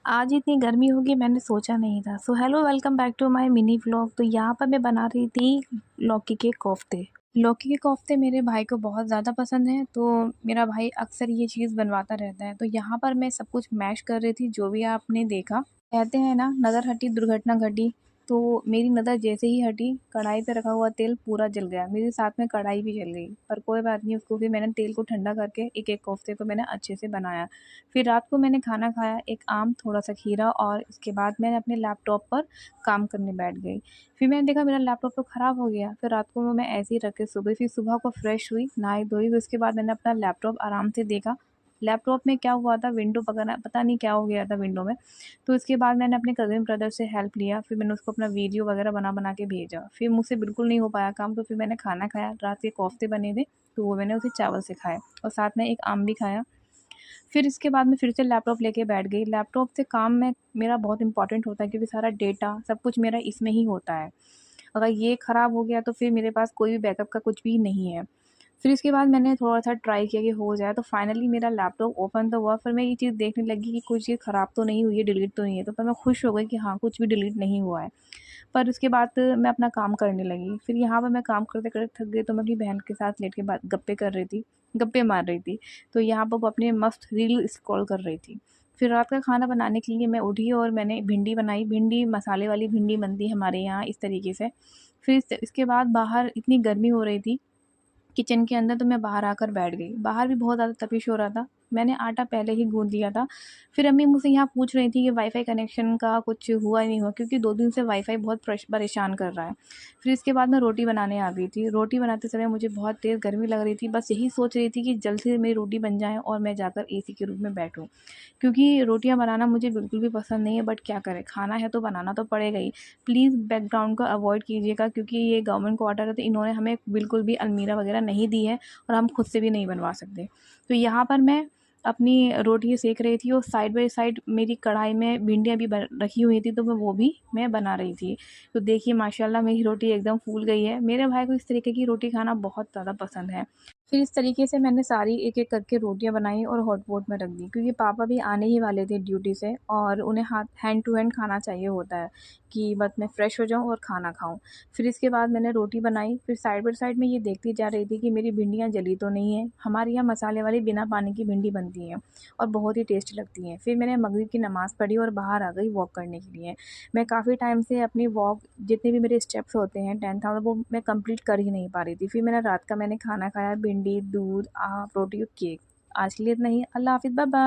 आज इतनी गर्मी होगी मैंने सोचा नहीं था। So hello welcome back to my mini vlog. तो यहाँ पर मैं बना रही थी लौकी के कोफ्ते। लौकी के कोफ्ते मेरे भाई को बहुत ज़्यादा पसंद है, तो मेरा भाई अक्सर ये चीज़ बनवाता रहता है। तो यहाँ पर मैं सब कुछ मैश कर रही थी, जो भी आपने देखा। कहते हैं ना, नज़र हटी दुर्घटना घटी। तो मेरी नज़र जैसे ही हटी, कढ़ाई पे रखा हुआ तेल पूरा जल गया। मेरे साथ में कढ़ाई भी जल गई, पर कोई बात नहीं। उसको फिर मैंने तेल को ठंडा करके एक-एक कोफ्ते को मैंने अच्छे से बनाया। फिर रात को मैंने खाना खाया, एक आम, थोड़ा-सा खीरा, और इसके बाद मैंने अपने लैपटॉप पर काम करने बैठ गई। फिर मैंने देखा मेरा लैपटॉप तो ख़राब हो गया। फिर रात को मैं ऐसे ही रख के सो गई। फिर सुबह को फ्रेश हुई, नहाई-धोई। फिर उसके बाद मैंने अपना लैपटॉप आराम से देखा। लैपटॉप में क्या हुआ था, विंडो पता नहीं क्या हो गया था विंडो में। तो इसके बाद मैंने अपने कज़िन ब्रदर से हेल्प लिया। फिर मैंने उसको अपना वीडियो वगैरह बना-बना के भेजा। फिर मुझसे बिल्कुल नहीं हो पाया काम, तो फिर मैंने खाना खाया। रात के कोफ्ते बने थे, तो वो मैंने उसे चावल से खाया और साथ में एक आम भी खाया। फिर इसके बाद मैं फिर से लैपटॉप लेके बैठ गई। लैपटॉप से काम में मेरा बहुत इम्पोर्टेंट होता है, क्योंकि सारा डेटा सब कुछ मेरा इसमें ही होता है। अगर ये ख़राब हो गया तो फिर मेरे पास कोई भी बैकअप का कुछ भी नहीं है। फिर इसके बाद मैंने थोड़ा-सा ट्राई किया कि हो जाए, तो फाइनली मेरा लैपटॉप ओपन तो हुआ। फिर मैं ये चीज़ देखने लगी कि कोई चीज़ ख़राब तो नहीं हुई है, डिलीट तो नहीं है। तो फिर मैं खुश हो गई कि हाँ, कुछ भी डिलीट नहीं हुआ है। पर उसके बाद मैं अपना काम करने लगी। फिर यहाँ पर मैं काम करते-करते थक गई, तो मैं अपनी बहन के साथ लेट के बात गप्पे कर रही थी, गप्पे मार रही थी। तो यहाँ पर वो अपने मस्त रील स्क्रॉल कर रही थी। फिर रात का खाना बनाने के लिए मैं उठी और मैंने भिंडी बनाई। भिंडी मसाले वाली भिंडी बनती है हमारे यहाँ इस तरीके से। फिर इसके बाद बाहर इतनी गर्मी हो रही थी किचन के अंदर, तो मैं बाहर आकर बैठ गई। बाहर भी बहुत ज़्यादा तपिश हो रहा था। मैंने आटा पहले ही गूँथ लिया था। फिर अम्मी मुझसे यहाँ पूछ रही थी कि वाईफ़ाई कनेक्शन का कुछ हुआ नहीं हुआ, क्योंकि 2 दिन से वाईफ़ाई बहुत परेशान कर रहा है। फिर इसके बाद मैं रोटी बनाने आ गई थी। रोटी बनाते समय मुझे बहुत तेज़ गर्मी लग रही थी। बस यही सोच रही थी कि जल्द से मेरी रोटी बन जाए और मैं जाकर एसी के रूम में बैठूँ। क्योंकि रोटियाँ बनाना मुझे बिल्कुल भी पसंद नहीं है, बट क्या करें, खाना है तो बनाना तो पड़ेगा ही। प्लीज़ बैकग्राउंड को अवॉइड कीजिएगा, क्योंकि ये गवर्नमेंट क्वार्टर है, तो इन्होंने हमें बिल्कुल भी अलमीरा वगैरह नहीं दी है और हम खुद से भी नहीं बनवा सकते। तो यहाँ पर मैं अपनी रोटियाँ सेक रही थी और साइड बाय साइड मेरी कढ़ाई में भिंडियाँ भी रखी हुई थी, तो वो भी मैं बना रही थी। तो देखिए माशाल्लाह मेरी रोटी एकदम फूल गई है। मेरे भाई को इस तरीके की रोटी खाना बहुत ज़्यादा पसंद है। फिर इस तरीके से मैंने सारी एक-एक करके रोटियाँ बनाई और हॉटपॉट में रख दी, क्योंकि पापा भी आने ही वाले थे ड्यूटी से और उन्हें हैंड टू हैंड खाना चाहिए होता है कि बस मैं फ्रेश हो जाऊँ और खाना खाऊँ। फिर इसके बाद मैंने रोटी बनाई। फिर साइड बाय साइड में ये देखती जा रही थी कि मेरी भिंडियाँ जली तो नहीं है। हमारे यहाँ मसाले वाली बिना पानी की भिंडी बनती हैं और बहुत ही टेस्टी लगती हैं। फिर मैंने मगरिब की नमाज़ पढ़ी और बाहर आ गई वॉक करने के लिए। मैं काफ़ी टाइम से अपनी वॉक, जितने भी मेरे स्टेप्स होते हैं 10,000, वो मैं कंप्लीट कर ही नहीं पा रही थी। फिर रात का मैंने खाना खाया, भिंडी, दूध, रोटी और केक। आज के लिए इतना ही। अल्लाह हाफ़िज़, बाय बाय।